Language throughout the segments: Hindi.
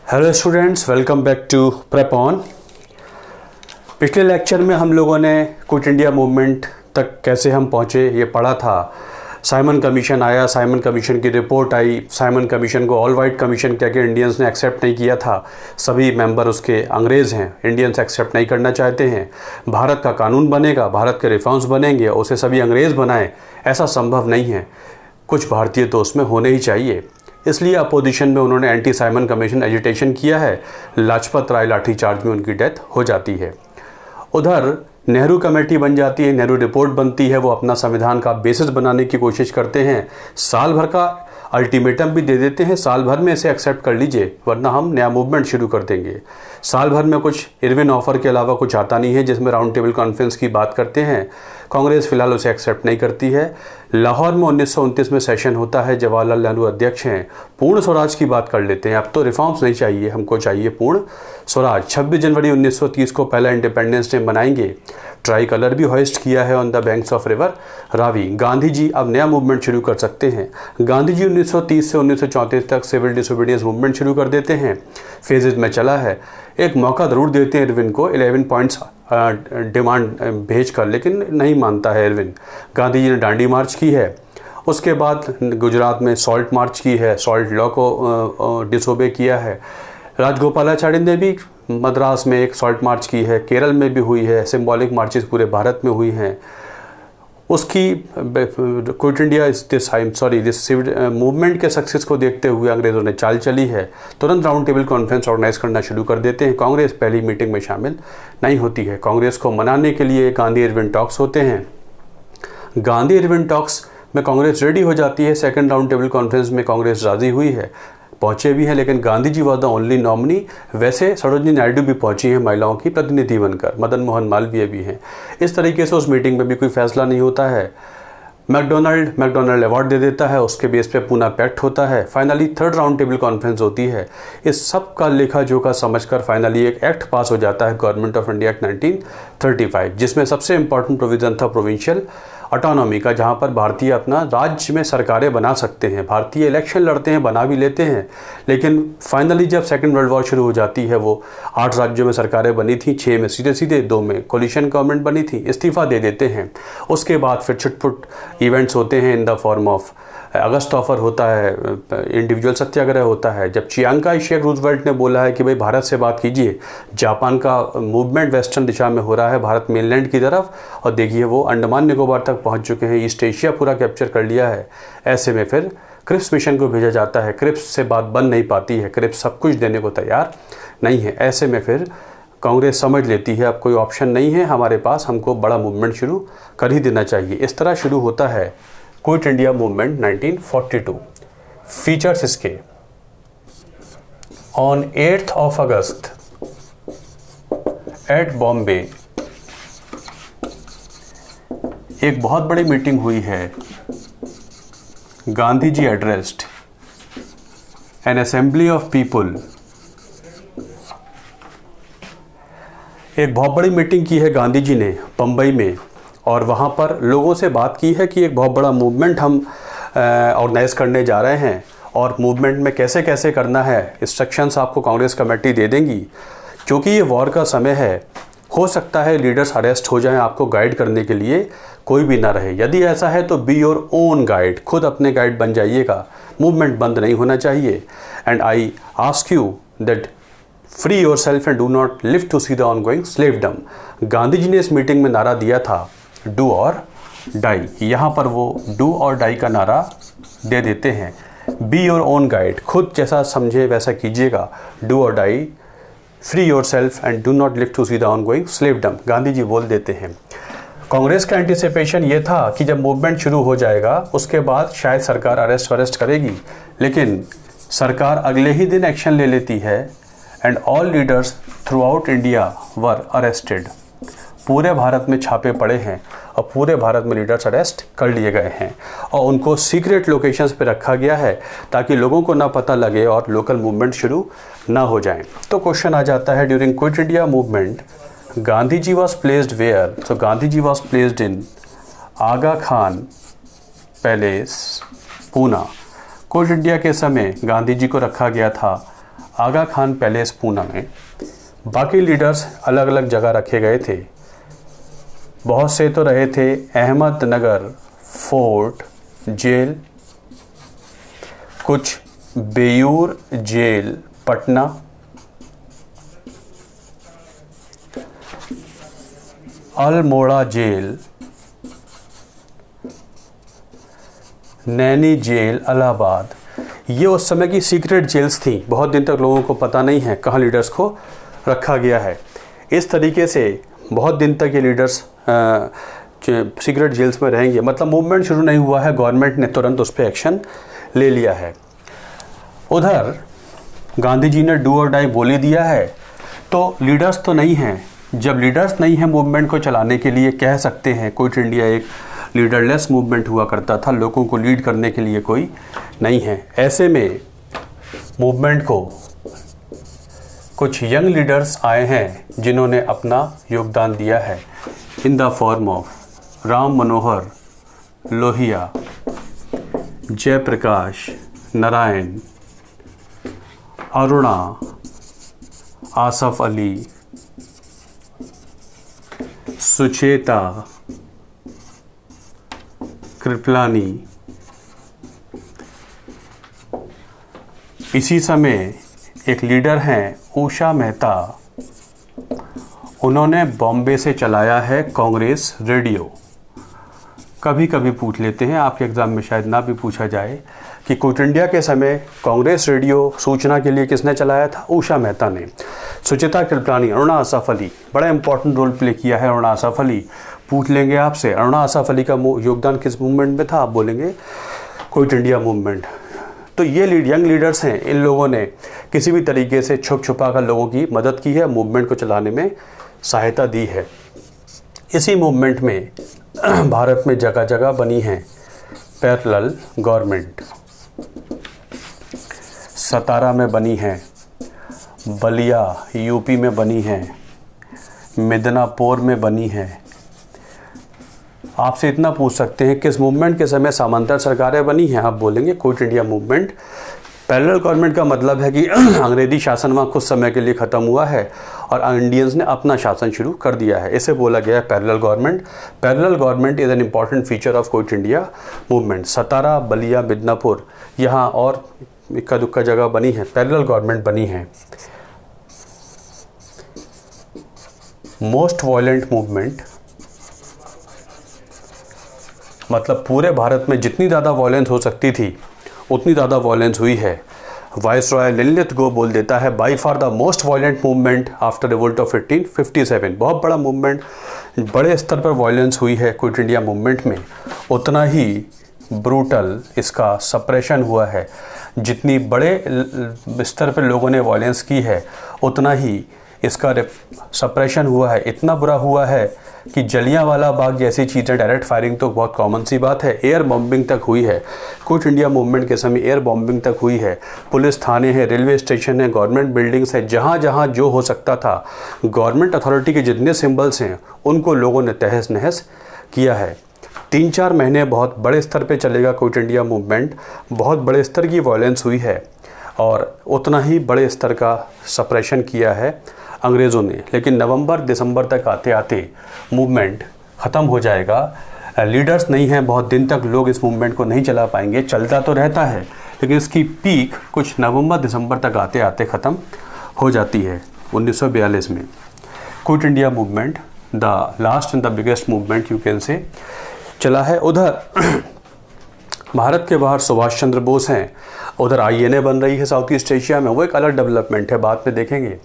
Hello students, welcome back to prep on. पिछले लेक्चर में हम लोगों ने क्विट इंडिया मूवमेंट तक कैसे हम पहुँचे ये पढ़ा था। साइमन कमीशन आया, साइमन कमीशन की रिपोर्ट आई, साइमन कमीशन को ऑल वाइट कमीशन कह के इंडियंस ने एक्सेप्ट नहीं किया था। सभी मेंबर उसके अंग्रेज़ हैं, इंडियंस एक्सेप्ट नहीं करना चाहते हैं। भारत का कानून बनेगा, भारत के रिफॉर्म्स बनेंगे, उसे सभी अंग्रेज़ बनाएं, ऐसा संभव नहीं है। कुछ भारतीय तो उसमें होने ही चाहिए। इसलिए अपोजिशन में उन्होंने एंटी साइमन कमीशन एजिटेशन किया है। लाजपत राय लाठीचार्ज में उनकी डेथ हो जाती है। उधर नेहरू कमेटी बन जाती है, नेहरू रिपोर्ट बनती है, वो अपना संविधान का बेसिस बनाने की कोशिश करते हैं। साल भर का अल्टीमेटम भी दे देते हैं, साल भर में इसे एक्सेप्ट कर लीजिए वरना हम नया मूवमेंट शुरू कर देंगे। साल भर में कुछ इरविन ऑफर के अलावा कुछ आता नहीं है जिसमें राउंड टेबल कॉन्फ्रेंस की बात करते हैं। कांग्रेस फिलहाल उसे एक्सेप्ट नहीं करती है। लाहौर में 1929 में सेशन होता है, जवाहरलाल नेहरू अध्यक्ष हैं। पूर्ण स्वराज की बात कर लेते हैं। अब तो रिफॉर्म्स नहीं चाहिए, हमको चाहिए पूर्ण स्वराज। 26 जनवरी 1930 को पहला इंडिपेंडेंस डे मनाएंगे। ट्राई कलर भी होइस्ट किया है on the banks of river Ravi. Gandhi ji अब नया मूवमेंट शुरू कर सकते हैं। गांधी जी 1930 से 1934 तक सिविल डिसोबीडियंस मूवमेंट शुरू कर देते हैं। फेजेज में चला है। एक मौका ज़रूर देते हैं इरविन को 11 पॉइंट्स डिमांड भेज कर, लेकिन नहीं मानता है इरविन। गांधी जी ने डांडी मार्च की है। उसके बाद गुजरात में सॉल्ट मार्च की है, सॉल्ट लॉ को डिसोबे किया है। राजगोपालाचारी ने भी मद्रास में एक सॉल्ट मार्च की है, केरल में भी हुई है। सिंबॉलिक मार्चेस पूरे भारत में हुई हैं। उसकी क्विट इंडिया दिस मूवमेंट के सक्सेस को देखते हुए अंग्रेज़ों ने चाल चली है, तुरंत राउंड टेबल कॉन्फ्रेंस ऑर्गेनाइज करना शुरू कर देते हैं। कांग्रेस पहली मीटिंग में शामिल नहीं होती है। कांग्रेस को मनाने के लिए गांधी इरविन टॉक्स होते हैं। गांधी इरविन टॉक्स में कांग्रेस रेडी हो जाती है। सेकंड राउंड टेबल कॉन्फ्रेंस में कांग्रेस राज़ी हुई है, पहुंचे भी हैं, लेकिन Gandhi ji was the only nominee. वैसे सरोजिनी नायडू भी पहुंची हैं महिलाओं की प्रतिनिधि बनकर, मदन मोहन मालवीय भी हैं। इस तरीके से उस मीटिंग में भी कोई फैसला नहीं होता है। मैकडोनल्ड अवार्ड दे देता है, उसके बेस पे पूना पैक्ट होता है। Finally third round table conference होती है। इस सब का लेखा जोखा समझकर फाइनली एक एक्ट पास हो जाता है, गवर्नमेंट ऑफ इंडिया एक्ट 1935, जिसमें सबसे इंपॉर्टेंट प्रोविज़न था प्रोविंशियल ऑटोनॉमी का, जहाँ पर भारतीय अपना राज्य में सरकारें बना सकते हैं। भारतीय इलेक्शन लड़ते हैं, बना भी लेते हैं, लेकिन फाइनली जब सेकेंड वर्ल्ड वॉर शुरू हो जाती है, वो 8 राज्यों में सरकारें बनी थी, 6 में सीधे 2 में कोलिशन गवर्नमेंट बनी थी, इस्तीफा दे देते हैं। उसके बाद फिर छुटपुट इवेंट्स होते हैं इन the form of August offer होता है, इंडिविजुअल सत्याग्रह होता है। जब चियांकाई शेख रूजवेल्ट ने बोला है कि भाई भारत से बात कीजिए, जापान का मूवमेंट वेस्टर्न दिशा में हो रहा है, भारत मेनलैंड की तरफ, और देखिए वो अंडमान निकोबार तक पहुंच चुके हैं, ईस्ट एशिया पूरा कैप्चर कर लिया है। ऐसे में फिर क्रिप्स मिशन को भेजा जाता है। क्रिप्स से बात बन नहीं पाती है, क्रिप्स सब कुछ देने को तैयार नहीं है। ऐसे में फिर कांग्रेस समझ लेती है अब कोई ऑप्शन नहीं है हमारे पास, हमको बड़ा मूवमेंट शुरू कर ही देना चाहिए। इस तरह शुरू होता है क्विट इंडिया मूवमेंट 1942। फीचर्स इसके: on 8th of August at Bombay एक बहुत बड़ी मीटिंग हुई है। Gandhi ji addressed an assembly of people. एक बहुत बड़ी मीटिंग की है गांधी जी ने बम्बई में, और वहाँ पर लोगों से बात की है कि एक बहुत बड़ा मूवमेंट हम ऑर्गेनाइज करने जा रहे हैं, और मूवमेंट में कैसे कैसे करना है इंस्ट्रक्शंस आपको कांग्रेस कमेटी दे देंगी। क्योंकि ये वॉर का समय है, हो सकता है लीडर्स अरेस्ट हो जाएं, आपको गाइड करने के लिए कोई भी ना रहे। यदि ऐसा है तो बी योर ओन गाइड, खुद अपने गाइड बन जाइएगा। मूवमेंट बंद नहीं होना चाहिए। And I ask you that free yourself and do not live to see the ongoing slavedom. Gandhi ji ने इस मीटिंग में नारा दिया था डू और डाई। यहाँ पर वो डू और डाई का नारा दे देते हैं। बी योर ओन गाइड, खुद जैसा समझे वैसा कीजिएगा। Do or die, free yourself and do not live to see the ongoing slavedom, Gandhi ji बोल देते हैं। कांग्रेस का एंटिसिपेशन ये था कि जब मूवमेंट शुरू हो जाएगा उसके बाद शायद सरकार अरेस्ट करेगी, लेकिन सरकार अगले ही दिन एक्शन ले लेती है and all leaders through out India were arrested. पूरे भारत में छापे पड़े हैं और पूरे भारत में लीडर्स अरेस्ट कर लिए गए हैं, और उनको सीक्रेट लोकेशंस पे रखा गया है ताकि लोगों को ना पता लगे और लोकल मूवमेंट शुरू ना हो जाए। तो क्वेश्चन आ जाता है, during quit India movement Gandhi ji was placed where? तो Gandhi ji was placed in Aga Khan palace, Poona. Quit India के समय गांधी जी को रखा गया था आगा खान पैलेस पूना में। बाकी लीडर्स अलग अलग जगह रखे गए थे। बहुत से तो रहे थे अहमदनगर फोर्ट जेल, कुछ Beur jail Patna, Almora jail, Naini jail Allahabad. ये उस समय की सीक्रेट जेल्स थी। बहुत दिन तक लोगों को पता नहीं है कहाँ लीडर्स को रखा गया है। इस तरीके से बहुत दिन तक ये लीडर्स सीक्रेट जेल्स में रहेंगे। मतलब मूवमेंट शुरू नहीं हुआ है, गवर्नमेंट ने तुरंत उस पर एक्शन ले लिया है। उधर गांधी जी ने डू और डाई बोल ही दिया है, तो लीडर्स तो नहीं हैं। जब लीडर्स नहीं हैं मूवमेंट को चलाने के लिए, कह सकते हैं क्विट इंडिया एक लीडरलेस मूवमेंट हुआ करता था, लोगों को लीड करने के लिए कोई नहीं है। ऐसे में मूवमेंट को कुछ यंग लीडर्स आए हैं जिन्होंने अपना योगदान दिया है in the form of Ram Manohar Lohia, Jayaprakash Narayan, Aruna, Asaf Ali, Sucheta, Kripalani. इसी समय एक लीडर हैं उषा मेहता, उन्होंने बॉम्बे से चलाया है कांग्रेस रेडियो। कभी कभी पूछ लेते हैं, आपके एग्ज़ाम में शायद ना भी पूछा जाए कि क्विट इंडिया के समय कांग्रेस रेडियो सूचना के लिए किसने चलाया था? उषा मेहता ने। सुचेता कृपलानी, अरुणा आसफ अली, बड़ा इंपॉर्टेंट रोल प्ले किया है अरुणा आसफ अली। पूछ लेंगे आपसे अरुणा आसफ अली का योगदान किस मूवमेंट में था? आप बोलेंगे क्विट इंडिया मूवमेंट। तो ये यंग लीडर्स हैं, इन लोगों ने किसी भी तरीके से छुप छुपा कर लोगों की मदद की है, मूवमेंट को चलाने में सहायता दी है। इसी मूवमेंट में भारत में जगह जगह बनी है पैरेलल गवर्नमेंट। सतारा में बनी है, बलिया यूपी में बनी है, मिदनापुर में बनी है। आपसे इतना पूछ सकते हैं किस मूवमेंट के समय सामंतर सरकारें बनी हैं? आप बोलेंगे quit India movement. Parallel government का मतलब है कि अंग्रेजी शासन वहाँ कुछ समय के लिए ख़त्म हुआ है और इंडियंस ने अपना शासन शुरू कर दिया है। इसे बोला गया है parallel government. Parallel government is an important feature of quit India movement. Satara, Ballia, Midnapore, यहाँ और इक्का दुक्का जगह बनी है, पैरेलल गवर्नमेंट बनी है। मोस्ट वायलेंट मूवमेंट, मतलब पूरे भारत में जितनी ज़्यादा वायलेंस हो सकती थी उतनी ज़्यादा वायलेंस हुई है। वाइसरॉय लिनलिथगो बोल देता है by far the most violent movement after revolt of 1857। बहुत बड़ा मूवमेंट, बड़े स्तर पर वायलेंस हुई है क्विट इंडिया मूवमेंट में। उतना ही ब्रूटल इसका सप्रेशन हुआ है। जितनी बड़े स्तर पर लोगों ने वायलेंस की है उतना ही इसका सप्रेशन हुआ है। इतना बुरा हुआ है कि जलियांवाला बाग जैसी चीज़ें, डायरेक्ट फायरिंग तो बहुत कॉमन सी बात है, एयर बॉम्बिंग तक हुई है। क्विट इंडिया मूवमेंट के समय एयर बॉम्बिंग तक हुई है। पुलिस थाने हैं, रेलवे स्टेशन है, गवर्नमेंट बिल्डिंग्स है, जहाँ जहाँ जो हो सकता था, गवर्नमेंट अथॉरिटी के जितने सिंबल्स हैं उनको लोगों ने तहस नहस किया है। 3-4 महीने बहुत बड़े स्तर पे चलेगा क्विट इंडिया मूवमेंट। बहुत बड़े स्तर की वायलेंस हुई है और उतना ही बड़े स्तर का सप्रेशन किया है अंग्रेज़ों ने। लेकिन नवंबर दिसंबर तक आते आते मूवमेंट ख़त्म हो जाएगा। लीडर्स नहीं हैं, बहुत दिन तक लोग इस मूवमेंट को नहीं चला पाएंगे। चलता तो रहता है लेकिन इसकी पीक कुछ नवंबर दिसंबर तक आते आते ख़त्म हो जाती है। 1942 में quit India movement the last and the biggest movement you can say चला है। उधर भारत के बाहर सुभाष चंद्र बोस हैं, उधर INA बन रही है साउथ ईस्ट एशिया में। वो एक अलग डेवलपमेंट है, बाद में देखेंगे।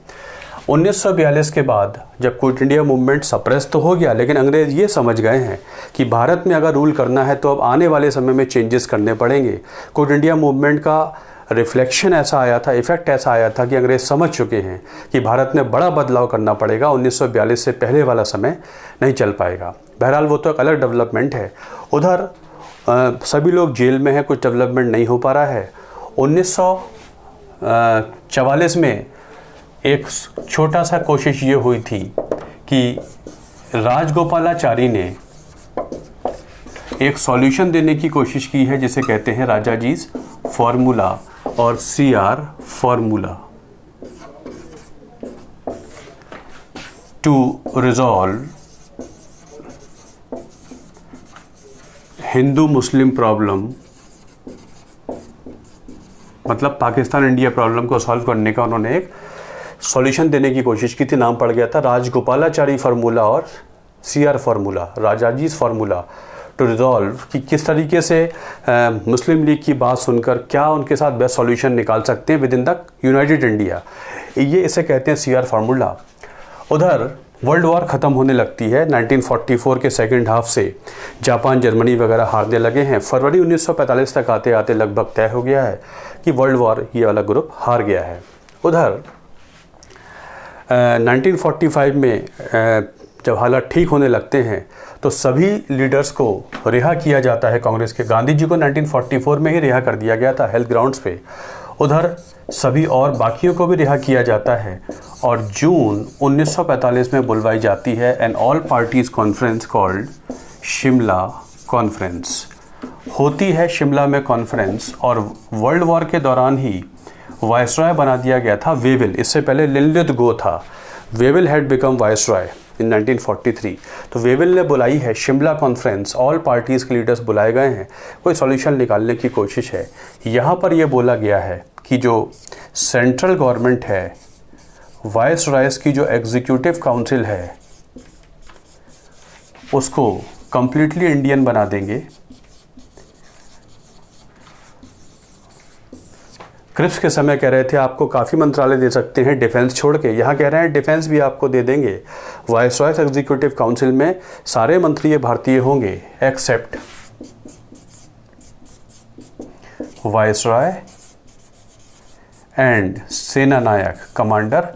1942 के बाद जब क्विट इंडिया मूवमेंट सप्रेस तो हो गया, लेकिन अंग्रेज़ ये समझ गए हैं कि भारत में अगर रूल करना है तो अब आने वाले समय में चेंजेस करने पड़ेंगे। क्विट इंडिया मूवमेंट का रिफ्लेक्शन ऐसा आया था, इफेक्ट ऐसा आया था कि अंग्रेज़ समझ चुके हैं कि भारत में बड़ा बदलाव करना पड़ेगा। 1942 से पहले वाला समय नहीं चल पाएगा। बहरहाल वो तो एक अलग डेवलपमेंट है। उधर सभी लोग जेल में हैं, कुछ डेवलपमेंट नहीं हो पा रहा है। 1944 में एक छोटा सा कोशिश ये हुई थी कि राजगोपालाचारी ने एक सॉल्यूशन देने की कोशिश की है जिसे कहते हैं राजाजीज फार्मूला और CR formula. to resolve Hindu Muslim problem, मतलब पाकिस्तान इंडिया प्रॉब्लम को सॉल्व करने का उन्होंने एक सॉल्यूशन देने की कोशिश की थी। नाम पड़ गया था राजगोपालाचारी फार्मूला और CR formula, Rajaji's formula to resolve, कि किस तरीके से मुस्लिम लीग की बात सुनकर क्या उनके साथ बेस्ट सॉल्यूशन निकाल सकते हैं with in the United India. ये इसे कहते हैं CR फार्मूला। उधर वर्ल्ड वॉर ख़त्म होने लगती है 1944 के सेकंड हाफ से, जापान जर्मनी वगैरह हारने लगे हैं। फरवरी 1945 तक आते आते लगभग तय हो गया है कि वर्ल्ड वॉर ये वाला ग्रुप हार गया है। उधर 1945 में जब हालात ठीक होने लगते हैं तो सभी लीडर्स को रिहा किया जाता है कांग्रेस के। गांधी जी को 1944 में ही रिहा कर दिया गया था हेल्थ ग्राउंड्स पे। उधर सभी और बाकियों को भी रिहा किया जाता है और जून 1945 में बुलवाई जाती है an all parties conference called Shimla conference. होती है शिमला में कॉन्फ्रेंस और वर्ल्ड वॉर के दौरान ही वायसरॉय बना दिया गया था वेविल। इससे पहले लिनलिथ गो था। वेविल हैड बिकम वायसरॉय इन 1943। तो वेविल ने बुलाई है शिमला कॉन्फ्रेंस, ऑल पार्टीज़ के लीडर्स बुलाए गए हैं, कोई सॉल्यूशन निकालने की कोशिश है। यहाँ पर यह बोला गया है कि जो सेंट्रल गवर्नमेंट है, वायसरॉयस की जो एग्जीक्यूटिव काउंसिल है, उसको कंप्लीटली इंडियन बना देंगे। क्रिप्स के समय कह रहे थे आपको काफ़ी मंत्रालय दे सकते हैं डिफेंस छोड़ के, यहाँ कह रहे हैं डिफेंस भी आपको दे देंगे। वायसरॉयस एग्जीक्यूटिव काउंसिल में सारे मंत्री भारतीय होंगे एक्सेप्ट वायसरॉय एंड सेना नायक, कमांडर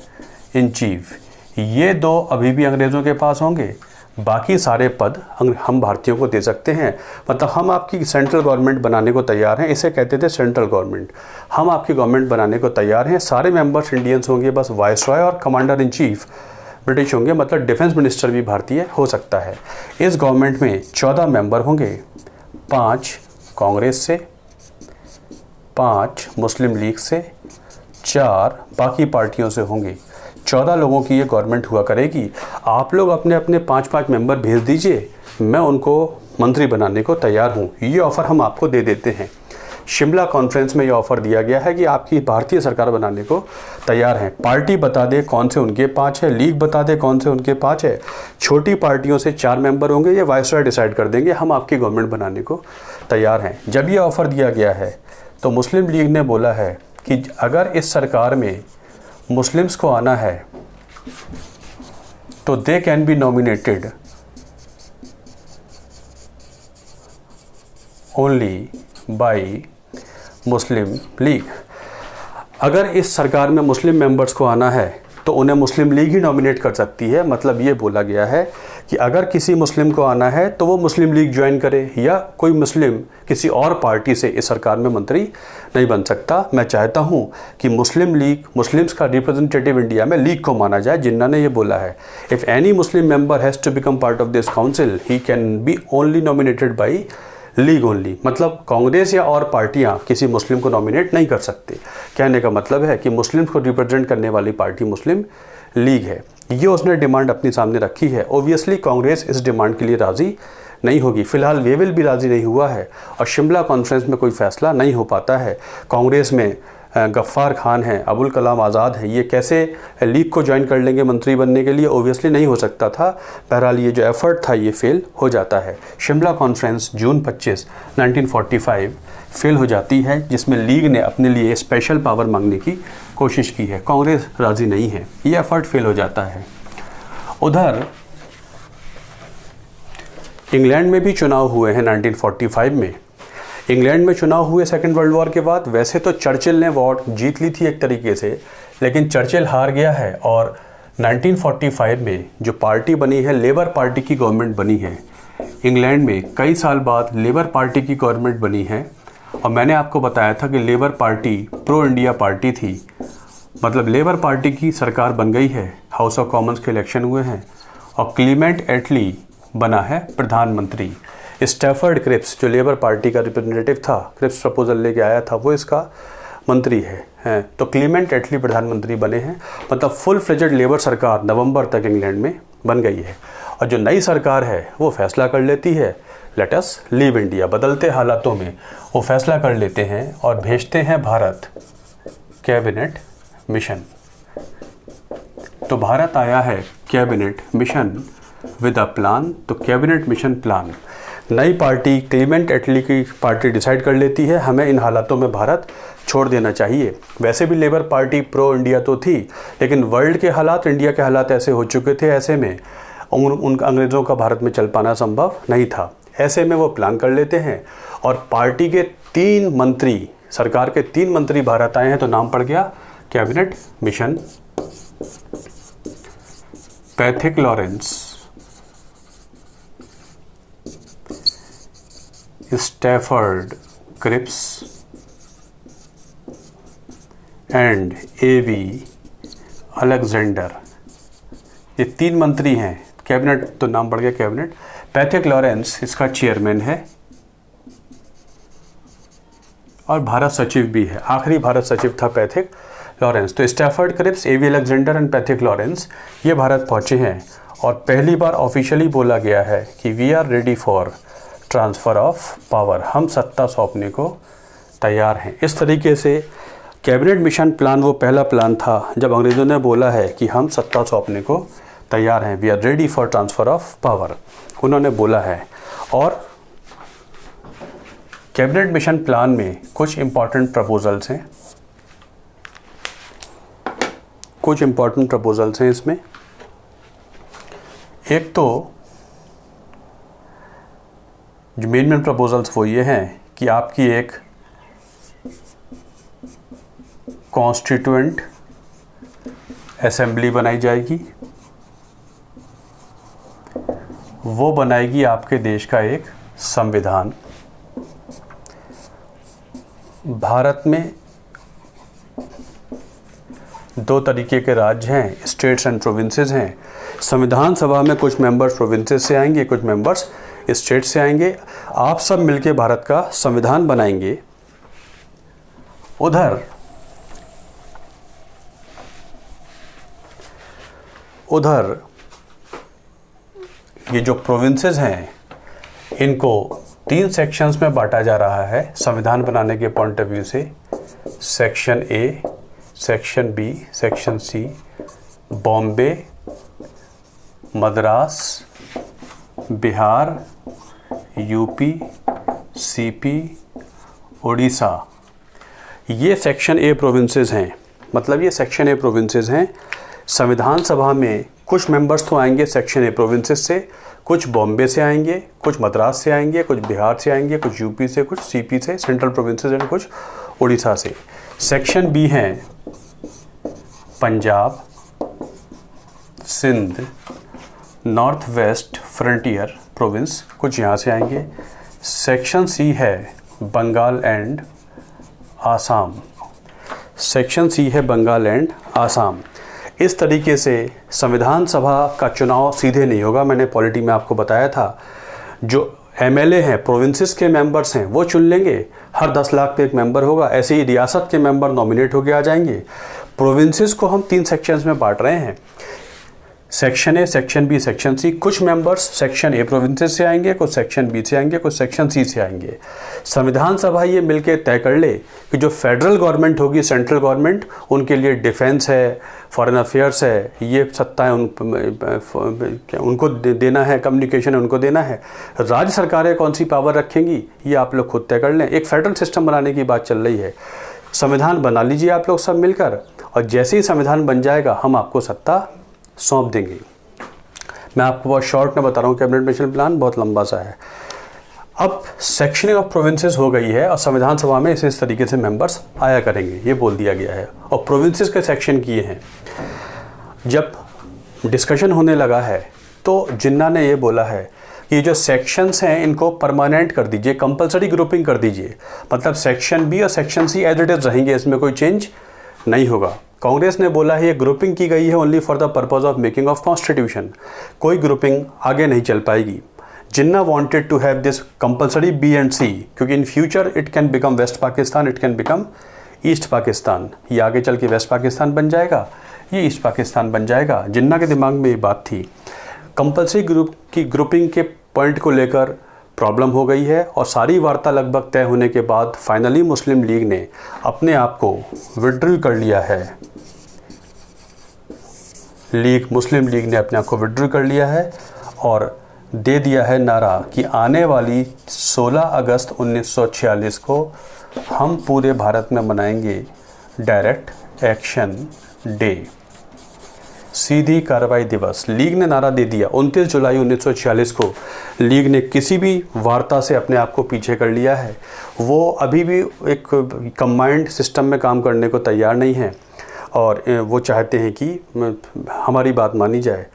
इन चीफ। ये दो अभी भी अंग्रेज़ों के पास होंगे, बाकी सारे पद हम भारतीयों को दे सकते हैं। मतलब हम आपकी सेंट्रल गवर्नमेंट बनाने को तैयार हैं, इसे कहते थे सेंट्रल गवर्नमेंट। हम आपकी गवर्नमेंट बनाने को तैयार हैं, सारे मेंबर्स इंडियंस होंगे, बस वायसरॉय और कमांडर इन चीफ ब्रिटिश होंगे, मतलब डिफेंस मिनिस्टर भी भारतीय हो सकता है। इस गवर्नमेंट में 14 मेंबर होंगे, 5 कांग्रेस से, 5 मुस्लिम लीग से, 4 बाकी पार्टियों से होंगे। 14 लोगों की ये गवर्नमेंट हुआ करेगी। आप लोग अपने अपने 5-5 मेंबर भेज दीजिए, मैं उनको मंत्री बनाने को तैयार हूँ। ये ऑफ़र हम आपको दे देते हैं। शिमला कॉन्फ्रेंस में ये ऑफ़र दिया गया है कि आपकी भारतीय सरकार बनाने को तैयार हैं। पार्टी बता दे कौन से उनके 5 है, लीग बता दे कौन से उनके 5 है। छोटी पार्टियों से 4 मेंबर होंगे, ये वायसरॉय डिसाइड कर देंगे, हम आपकी गवर्नमेंट बनाने को तैयार हैं। जब ये ऑफ़र दिया गया है तो मुस्लिम लीग ने बोला है कि अगर इस सरकार में मुस्लिम्स को आना है तो they can be nominated only by Muslim league. अगर इस सरकार में मुस्लिम मेंबर्स को आना है तो उन्हें मुस्लिम लीग ही नॉमिनेट कर सकती है। मतलब ये बोला गया है कि अगर किसी मुस्लिम को आना है तो वो मुस्लिम लीग ज्वाइन करे, या कोई मुस्लिम किसी और पार्टी से इस सरकार में मंत्री नहीं बन सकता। मैं चाहता हूँ कि मुस्लिम लीग, मुस्लिम्स का रिप्रेजेंटेटिव इंडिया में लीग को माना जाए। जिन्ना ने ये बोला है, if any Muslim member has to become part of this council he can be only nominated by League only. मतलब कांग्रेस या और पार्टियां किसी मुस्लिम को नॉमिनेट नहीं कर सकते। कहने का मतलब है कि मुस्लिम्स को रिप्रेजेंट करने वाली पार्टी मुस्लिम लीग है। ये उसने डिमांड अपनी सामने रखी है। ओबियसली कांग्रेस इस डिमांड के लिए राज़ी नहीं होगी। फिलहाल वेविल भी राज़ी नहीं हुआ है और शिमला कॉन्फ्रेंस में कोई फैसला नहीं हो पाता है। कांग्रेस में गफ्फार खान है, अबुल कलाम आज़ाद है, ये कैसे लीग को ज्वाइन कर लेंगे मंत्री बनने के लिए? ओबियसली नहीं हो सकता था। बहरहाल ये जो एफर्ट था ये फेल हो जाता है। शिमला कॉन्फ्रेंस जून 25, 1945 फेल हो जाती है, जिसमें लीग ने अपने लिए स्पेशल पावर मांगने की कोशिश की है। कांग्रेस राज़ी नहीं है, ये एफर्ट फेल हो जाता है। उधर इंग्लैंड में भी चुनाव हुए हैं 1945 में। इंग्लैंड में चुनाव हुए सेकेंड वर्ल्ड वॉर के बाद। वैसे तो चर्चिल ने वॉर जीत ली थी एक तरीके से, लेकिन चर्चिल हार गया है और 1945 में जो पार्टी बनी है, लेबर पार्टी की गवर्नमेंट बनी है। इंग्लैंड में कई साल बाद लेबर पार्टी की गवर्नमेंट बनी है और मैंने आपको बताया था कि labour party pro India party थी। मतलब लेबर पार्टी की सरकार बन गई है, हाउस ऑफ कॉमन्स के इलेक्शन हुए हैं और क्लीमेंट एटली बना है प्रधानमंत्री। स्टैफर्ड क्रिप्स जो लेबर पार्टी का रिप्रेजेंटेटिव था, क्रिप्स प्रपोजल लेके आया था, वो इसका मंत्री हैं तो क्लीमेंट एटली प्रधानमंत्री बने हैं। मतलब फुल फ्लेजेड लेबर सरकार नवंबर तक इंग्लैंड में बन गई है। और जो नई सरकार है वो फैसला कर लेती है लेट अस लीव इंडिया। बदलते हालातों में वो फैसला कर लेते हैं और भेजते हैं भारत कैबिनेट मिशन। तो भारत आया है cabinet mission with a plan. तो कैबिनेट मिशन प्लान, नई पार्टी क्लीमेंट एटली की पार्टी डिसाइड कर लेती है हमें इन हालातों में भारत छोड़ देना चाहिए। वैसे भी लेबर पार्टी प्रो इंडिया तो थी, लेकिन वर्ल्ड के हालात, इंडिया के हालात ऐसे हो चुके थे, ऐसे में उन अंग्रेज़ों का भारत में चल पाना संभव नहीं था। ऐसे में वो प्लान कर लेते हैं और पार्टी के 3 मंत्री, सरकार के 3 मंत्री भारत आए हैं, तो नाम पड़ गया cabinet mission. Pethick Lawrence, Stafford Cripps and AV Alexander, ये 3 मंत्री हैं। कैबिनेट तो नाम पड़ गया कैबिनेट। पैथिक लॉरेंस इसका चेयरमैन है और भारत सचिव भी है। आखिरी भारत सचिव था पैथिक लॉरेंस। तो Stafford Cripps, AV Alexander and Pethick Lawrence ये भारत पहुंचे हैं और पहली बार ऑफिशियली बोला गया है कि we are ready for transfer of power. हम सत्ता सौंपने को तैयार हैं। इस तरीके से कैबिनेट मिशन प्लान वो पहला प्लान था जब अंग्रेज़ों ने बोला है कि हम सत्ता सौंपने को तैयार हैं, we are ready for transfer of power, उन्होंने बोला है। और कैबिनेट मिशन प्लान में कुछ इंपॉर्टेंट प्रपोजल्स हैं, कुछ इंपॉर्टेंट प्रपोजल्स हैं इसमें। एक तो जो मेन प्रपोजल्स वो ये हैं कि आपकी एक कॉन्स्टिट्यूएंट असेंबली बनाई जाएगी, वो बनाएगी आपके देश का एक संविधान। भारत में 2 तरीके के राज्य हैं, स्टेट्स एंड प्रोविंसेस हैं। संविधान सभा में कुछ मेंबर्स प्रोविंसेस से आएंगे, कुछ मेंबर्स स्टेट से आएंगे। आप सब मिलके भारत का संविधान बनाएंगे। उधर ये जो प्रोविंसेस हैं इनको 3 सेक्शंस में बांटा जा रहा है संविधान बनाने के पॉइंट ऑफ व्यू से। Section A, section B, section C. Bombay, Madras, Bihar, UP, CP, Orissa, ये सेक्शन ए प्रोविंसेस हैं। मतलब ये सेक्शन ए प्रोविंसेस हैं। संविधान सभा में कुछ मेंबर्स तो आएंगे सेक्शन ए प्रोविंसेस से, कुछ बॉम्बे से आएंगे, कुछ मद्रास से आएंगे, कुछ बिहार से आएंगे, कुछ यूपी से, कुछ सीपी से, सेंट्रल प्रोविंसेस एंड कुछ उड़ीसा से। सेक्शन बी हैं पंजाब, सिंध, नॉर्थ वेस्ट फ्रंटियर प्रोविंस, कुछ यहाँ से आएंगे। सेक्शन सी है Bengal and Assam. Section C है बंगाल एंड आसाम। इस तरीके से संविधान सभा का चुनाव सीधे नहीं होगा। मैंने पॉलिटी में आपको बताया था, जो एमएलए हैं, प्रोविंसेस के मेंबर्स हैं, वो चुन लेंगे। हर 10 लाख पे एक मेंबर होगा। ऐसे ही रियासत के मेंबर नॉमिनेट होके आ जाएंगे। प्रोविंसेस को हम 3 सेक्शंस में बांट रहे हैं, section A, section B, section C. कुछ मेंबर्स सेक्शन ए प्रोविंसेस से आएंगे, कुछ सेक्शन बी से आएंगे, कुछ सेक्शन सी से आएंगे। संविधान सभा ये मिलके तय कर ले कि जो फेडरल गवर्नमेंट होगी, सेंट्रल गवर्नमेंट, उनके लिए डिफेंस है, फॉरेन अफेयर्स है, ये सत्ताएं उनको देना है, कम्युनिकेशन है उनको देना है। राज्य सरकारें कौन सी पावर रखेंगी ये आप लोग खुद तय कर लें। एक फेडरल सिस्टम बनाने की बात चल रही है। संविधान बना लीजिए आप लोग सब मिलकर, और जैसे ही संविधान बन जाएगा हम आपको सत्ता सौंप देंगे। मैं आपको बहुत शॉर्ट में बता रहा हूँ, कैबिनेट मिशन प्लान बहुत लंबा सा है। अब सेक्शनिंग ऑफ प्रोविंसेस हो गई है और संविधान सभा में इस तरीके से मेंबर्स आया करेंगे, ये बोल दिया गया है। और प्रोविंसेस के सेक्शन किए हैं। जब डिस्कशन होने लगा है तो जिन्ना ने ये बोला है कि जो सेक्शंस हैं इनको परमानेंट कर दीजिए, कंपलसरी ग्रुपिंग कर दीजिए। मतलब सेक्शन बी और section C as it is रहेंगे, इसमें कोई चेंज नहीं होगा। कांग्रेस ने बोला है ये ग्रुपिंग की गई है only for the purpose of making of constitution, कोई ग्रुपिंग आगे नहीं चल पाएगी। Jinnah wanted to have this compulsory B and C, क्योंकि in future it can become West Pakistan, it can become East Pakistan, ये आगे चल के वेस्ट पाकिस्तान बन जाएगा, ये ईस्ट पाकिस्तान बन जाएगा। जिन्ना के दिमाग में ये बात थी। कंपल्सरी ग्रुप की ग्रुपिंग के पॉइंट को लेकर प्रॉब्लम हो गई है और सारी वार्ता लगभग तय होने के बाद फाइनली मुस्लिम लीग ने अपने आप को विड्रॉ कर लिया है। मुस्लिम लीग ने अपने आप को विड्रॉ कर लिया है और दे दिया है नारा कि आने वाली 16 अगस्त 1946 को हम पूरे भारत में मनाएंगे डायरेक्ट एक्शन डे, सीधी कार्रवाई दिवस। लीग ने नारा दे दिया। 29 जुलाई 1946 को लीग ने किसी भी वार्ता से अपने आप को पीछे कर लिया है। वो अभी भी एक कंबाइंड सिस्टम में काम करने को तैयार नहीं है और वो चाहते हैं कि हमारी बात मानी जाए।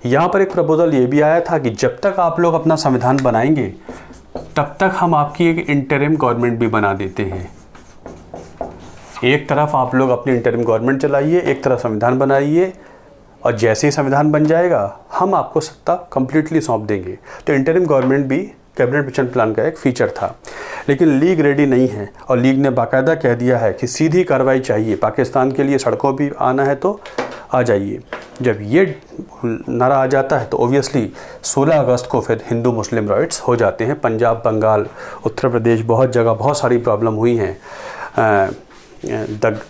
यहाँ पर एक प्रपोजल ये भी आया था कि जब तक आप लोग अपना संविधान बनाएंगे तब तक हम आपकी एक इंटरिम गवर्नमेंट भी बना देते हैं। एक तरफ आप लोग अपनी इंटरिम गवर्नमेंट चलाइए, एक तरफ संविधान बनाइए और जैसे ही संविधान बन जाएगा हम आपको सत्ता कंप्लीटली सौंप देंगे। तो इंटरिम गवर्नमेंट भी कैबिनेट मिशन प्लान का एक फीचर था, लेकिन लीग रेडी नहीं है और लीग ने बाकायदा कह दिया है कि सीधी कार्रवाई चाहिए, पाकिस्तान के लिए सड़कों भी आना है तो आ जाइए। जब ये नारा आ जाता है तो ओबियसली 16 अगस्त को फिर हिंदू मुस्लिम राइट्स हो जाते हैं। पंजाब, बंगाल, उत्तर प्रदेश, बहुत जगह बहुत सारी प्रॉब्लम हुई हैं। द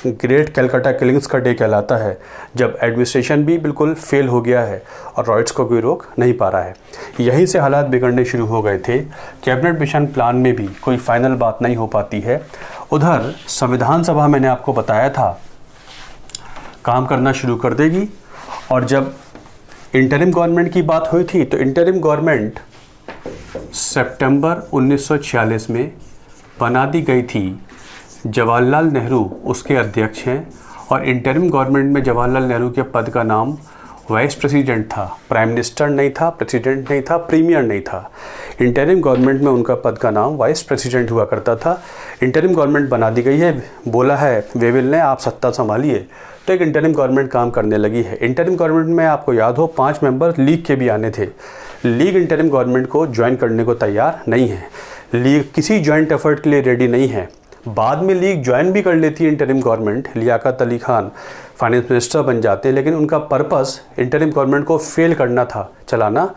ग्रेट कैलकाटा किलिंग्स का डे कहलाता है जब एडमिनिस्ट्रेशन भी बिल्कुल फेल हो गया है और राइट्स को कोई रोक नहीं पा रहा है। यहीं से हालात बिगड़ने शुरू हो गए थे। कैबिनेट मिशन प्लान में भी कोई फाइनल बात नहीं हो पाती है। उधर संविधान सभा मैंने आपको बताया था काम करना शुरू कर देगी और जब इंटरिम गवर्नमेंट की बात हुई थी तो इंटरिम गवर्नमेंट सितंबर 1946 में बना दी गई थी। जवाहरलाल नेहरू उसके अध्यक्ष हैं और इंटरिम गवर्नमेंट में जवाहरलाल नेहरू के पद का नाम वाइस प्रेसिडेंट था। प्राइम मिनिस्टर नहीं था, प्रेसिडेंट नहीं था, प्रीमियर नहीं था। इंटरिम गवर्नमेंट में उनका पद का नाम वाइस प्रेसिडेंट हुआ करता था। इंटरिम गवर्नमेंट बना दी गई है। बोला है वेविल ने आप सत्ता संभालिए, तो एक इंटरिम गवर्नमेंट काम करने लगी है। इंटरिम गवर्नमेंट में आपको याद हो 5 मेंबर लीग के भी आने थे। लीग इंटरिम गवर्नमेंट को ज्वाइन करने को तैयार नहीं है। लीग किसी ज्वाइंट एफर्ट के लिए रेडी नहीं है। बाद में लीग ज्वाइन भी कर लेती है interim government, Liaquat Ali Khan finance minister बन जाते हैं, लेकिन उनका पर्पस इंटरिम गवर्नमेंट को फेल करना था, चलाना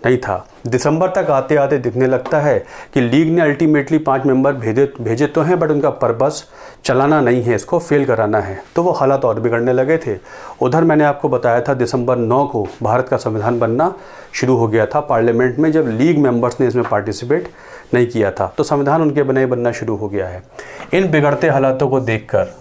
नहीं था। दिसंबर तक आते आते दिखने लगता है कि लीग ने अल्टीमेटली 5 मेंबर भेजे तो हैं, बट उनका पर्पस चलाना नहीं है, इसको फेल कराना है। तो वो हालात और बिगड़ने लगे थे। उधर मैंने आपको बताया था दिसंबर 9 को भारत का संविधान बनना शुरू हो गया था पार्लियामेंट में, जब लीग मेंबर्स ने इसमें पार्टिसिपेट नहीं किया था। तो संविधान उनके बने बनना शुरू हो गया है। इन बिगड़ते हालातों को देखकर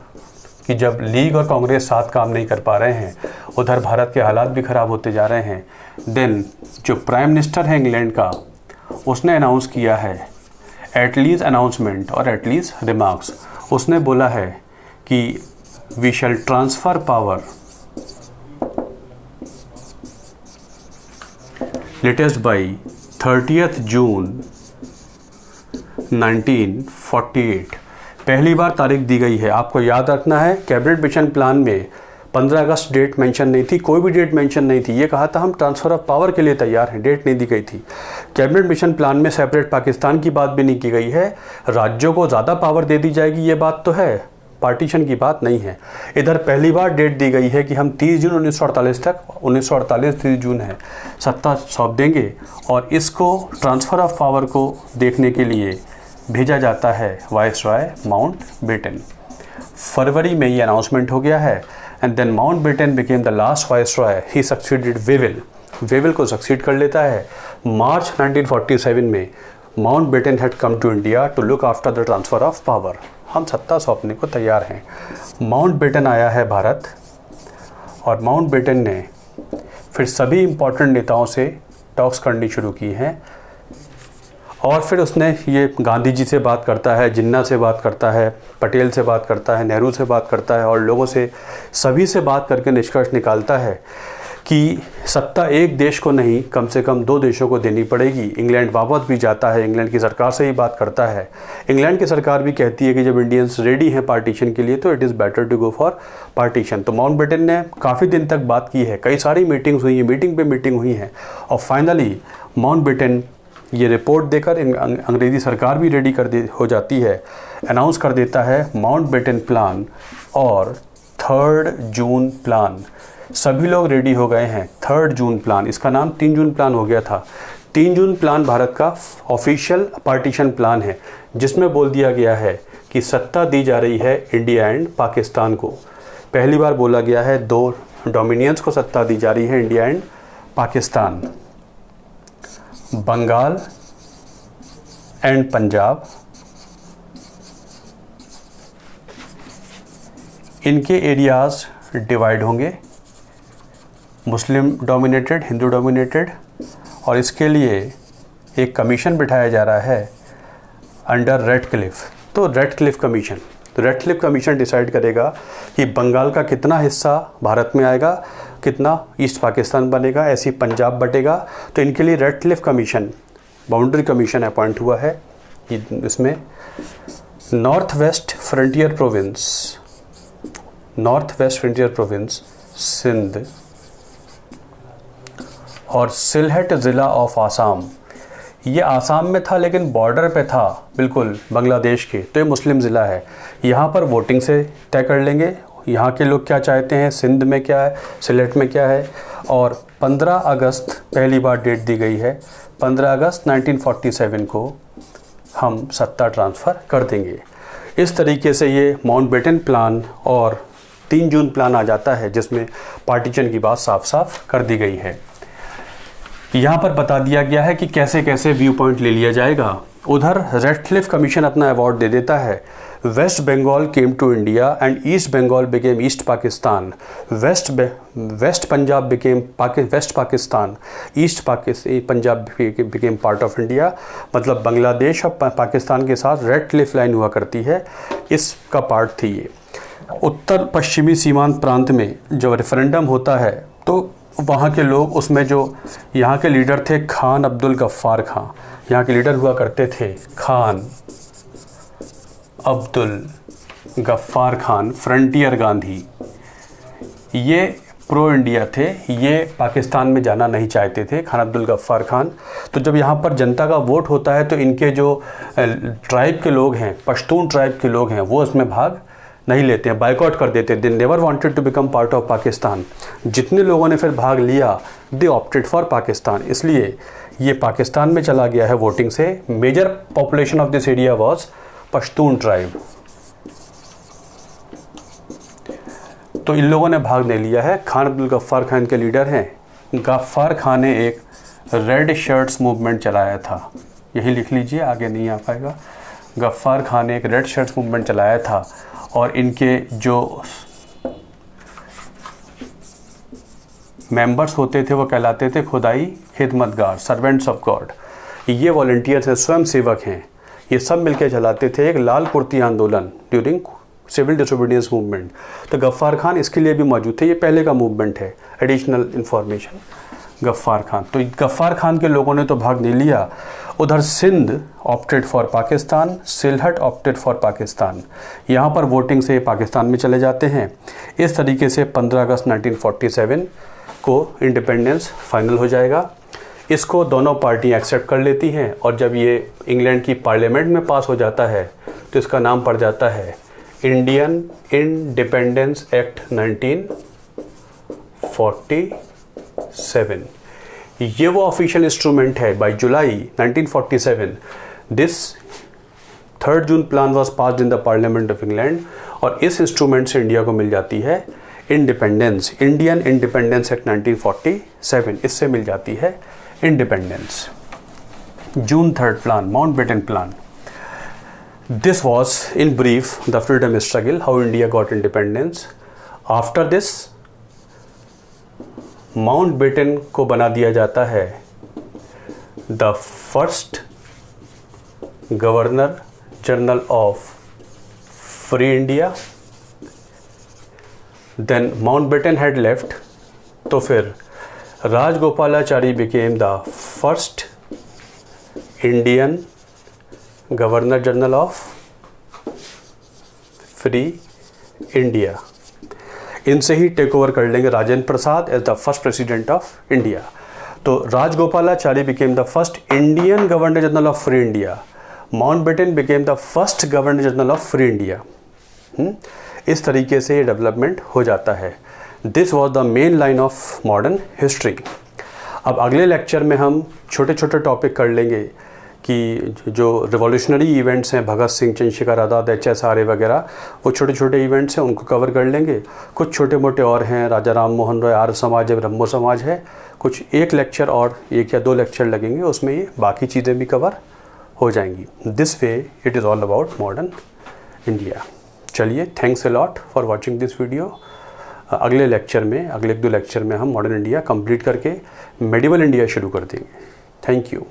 कि जब लीग और कांग्रेस साथ काम नहीं कर पा रहे हैं, उधर भारत के हालात भी ख़राब होते जा रहे हैं, देन जो प्राइम मिनिस्टर है इंग्लैंड का, उसने अनाउंस किया है एटलीस्ट अनाउंसमेंट और एटलीस्ट रिमार्क्स। उसने बोला है कि we shall transfer power latest by 30 June 1948। पहली बार तारीख दी गई है। आपको याद रखना है कैबिनेट मिशन प्लान में 15 अगस्त डेट मेंशन नहीं थी, कोई भी डेट मेंशन नहीं थी। ये कहा था हम ट्रांसफ़र ऑफ पावर के लिए तैयार हैं, डेट नहीं दी गई थी। कैबिनेट मिशन प्लान में सेपरेट पाकिस्तान की बात भी नहीं की गई है। राज्यों को ज़्यादा पावर दे दी जाएगी ये बात तो है, पार्टीशन की बात नहीं है। इधर पहली बार डेट दी गई है कि हम 30 जून 1948 तक, 1948 30 जून है, सत्ता सौंप देंगे और इसको ट्रांसफ़र ऑफ पावर को देखने के लिए भेजा जाता है वाइसरॉय माउंट बेटन। फरवरी में ये अनाउंसमेंट हो गया है and then Mountbatten became the last viceroy. He succeeded Wavell, Wavell को सक्सीड कर लेता है। मार्च 1947 में Mountbatten had come to India to look after the transfer of power. हम सत्ता सौंपने को तैयार हैं। माउंट बेटन आया है भारत और माउंट बेटन ने फिर सभी इम्पोर्टेंट नेताओं से टॉक्स करनी शुरू की हैं और फिर उसने ये गांधी जी से बात करता है, जिन्ना से बात करता है, पटेल से बात करता है, नेहरू से बात करता है और लोगों से, सभी से बात करके निष्कर्ष निकालता है कि सत्ता एक देश को नहीं, कम से कम 2 देशों को देनी पड़ेगी। इंग्लैंड वापस भी जाता है, इंग्लैंड की सरकार से ही बात करता है। इंग्लैंड की सरकार भी कहती है कि जब इंडियंस रेडी हैं पार्टीशन के लिए तो it is better to go for partition. तो माउंट बेटन ने काफ़ी दिन तक बात की है, कई सारी मीटिंग्स हुई हैं, मीटिंग पे मीटिंग हुई हैं और फाइनली माउंट बेटन ये रिपोर्ट देकर अंग्रेज़ी सरकार भी रेडी हो जाती है, अनाउंस कर देता है माउंटबेटन प्लान और 3 जून प्लान। सभी लोग रेडी हो गए हैं। 3 जून प्लान, इसका नाम 3 जून प्लान हो गया था। 3 जून प्लान भारत का ऑफिशियल पार्टीशन प्लान है, जिसमें बोल दिया गया है कि सत्ता दी जा रही है इंडिया एंड पाकिस्तान को। पहली बार बोला गया है 2 डोमिनियंस को सत्ता दी जा रही है, India and Pakistan. Bengal and Punjab, इनके एरियाज डिवाइड होंगे, मुस्लिम डोमिनेटेड, हिंदू डोमिनेटेड, और इसके लिए एक कमीशन बिठाया जा रहा है अंडर रेडक्लिफ। तो रेडक्लिफ कमीशन डिसाइड करेगा कि बंगाल का कितना हिस्सा भारत में आएगा, कितना ईस्ट पाकिस्तान बनेगा, ऐसी पंजाब बटेगा। तो इनके लिए Radcliffe commission, boundary commission appoint हुआ है। इसमें नॉर्थ वेस्ट फ्रंटियर प्रोविंस सिंध और सिलहट ज़िला ऑफ आसाम, ये आसाम में था लेकिन बॉर्डर पे था बिल्कुल बांग्लादेश के, तो ये मुस्लिम ज़िला है। यहाँ पर वोटिंग से तय कर लेंगे यहाँ के लोग क्या चाहते हैं, सिंध में क्या है, सिलहट में क्या है। और 15 अगस्त पहली बार डेट दी गई है, 15 अगस्त 1947 को हम सत्ता ट्रांसफ़र कर देंगे। इस तरीके से ये माउंटबेटन प्लान और 3 जून प्लान आ जाता है, जिसमें पार्टीशन की बात साफ साफ कर दी गई है। यहाँ पर बता दिया गया है कि कैसे कैसे व्यू पॉइंट ले लिया जाएगा। उधर रेडक्लिफ कमीशन अपना अवार्ड दे देता है। West Bengal came to India and East Bengal became East Pakistan, West Punjab became West Pakistan, East Punjab became part of India. मतलब बांग्लादेश और पाकिस्तान के साथ रेडक्लिफ लाइन हुआ करती है, इसका पार्ट थी ये। उत्तर पश्चिमी सीमांत प्रांत में जब रेफरेंडम होता है तो वहाँ के लोग, उसमें जो यहाँ के लीडर थे खान अब्दुल गफ्फार खान, यहाँ के लीडर हुआ करते थे खान अब्दुल गफ्फार खान, फ्रंटियर गांधी, ये प्रो इंडिया थे, ये पाकिस्तान में जाना नहीं चाहते थे, खान अब्दुल गफ्फार खान। तो जब यहाँ पर जनता का वोट होता है तो इनके जो ट्राइब के लोग हैं, पश्तून ट्राइब के लोग हैं, वो इसमें भाग नहीं लेते हैं, बाइकआउट कर देते हैं। They never wanted to become part of Pakistan. जितने लोगों ने फिर भाग लिया, दे ऑप्टेड फॉर पाकिस्तान, इसलिए ये पाकिस्तान में चला गया है वोटिंग से। Major population of this area was Pashtun tribe. तो इन लोगों ने भाग नहीं लिया है। खान अब्दुल गफ्फार खान के लीडर हैं। गफ्फार खान ने एक रेड शर्ट्स मूवमेंट चलाया था, यही लिख लीजिए, आगे नहीं आ पाएगा। गफ्फार खान ने एक रेड शर्ट्स मूवमेंट चलाया था और इनके जो मेंबर्स होते थे वो कहलाते थे खुदाई खिदमतगार, सर्वेंट्स ऑफ गॉड। ये वॉलंटियर्स हैं, स्वयं सेवक हैं। ये सब मिलकर चलाते थे एक लाल कुर्ती आंदोलन ड्यूरिंग सिविल डिसोबीडियंस मूवमेंट। तो गफ्फार खान इसके लिए भी मौजूद थे। ये पहले का मूवमेंट है। Additional information, Ghaffar Khan. तो गफ्फार खान के लोगों ने तो भाग नहीं लिया। उधर Sindh opted for Pakistan, Sylhet opted for Pakistan. यहाँ पर वोटिंग से पाकिस्तान में चले जाते हैं। इस तरीके से 15 अगस्त 1947 को इंडिपेंडेंस फाइनल हो जाएगा। इसको दोनों पार्टियाँ एक्सेप्ट कर लेती हैं और जब ये इंग्लैंड की पार्लियामेंट में पास हो जाता है तो इसका नाम पड़ जाता है इंडियन इंडिपेंडेंस एक्ट 1947। ये वो ऑफिशियल इंस्ट्रूमेंट है। By July 1947 this 3 June plan was passed in the parliament of England और इस इंस्ट्रूमेंट से इंडिया को मिल जाती है इंडिपेंडेंस। इंडियन इंडिपेंडेंस एक्ट 1947, इससे मिल जाती है independence. June 3 plan, Mountbatten plan. This was in brief the freedom struggle, how India got independence. After this, Mountbatten को बना दिया जाता है the first Governor General of Free India. Then Mountbatten had left, तो फिर Rajagopalachari became the first Indian governor general of free India. इनसे ही टेक ओवर कर लेंगे Rajendra Prasad as the first president of India. तो Rajagopalachari became the first Indian governor general of free India, Mountbatten became the first governor general of free India. इस तरीके से ये डेवलपमेंट हो जाता है। This was the main line of modern history. अब अगले लेक्चर में हम छोटे छोटे टॉपिक कर लेंगे कि जो रिवॉल्यूशनरी इवेंट्स हैं, भगत सिंह, चंद्रशेखर आज़ाद, HSRA वगैरह, वो छोटे छोटे इवेंट्स हैं, उनको कवर कर लेंगे। कुछ छोटे मोटे और हैं, राजा राम मोहन रॉय, आर्य समाज है, ब्रह्मो समाज है, कुछ एक लेक्चर और 1 या 2 लेक्चर लगेंगे, उसमें ये बाकी चीज़ें भी कवर हो जाएंगी। This way it is all about modern India. चलिए, thanks a lot for watching this video. अगले लेक्चर में, अगले 1-2 लेक्चर में हम मॉडर्न इंडिया कंप्लीट करके मेडिवल इंडिया शुरू कर देंगे। Thank you.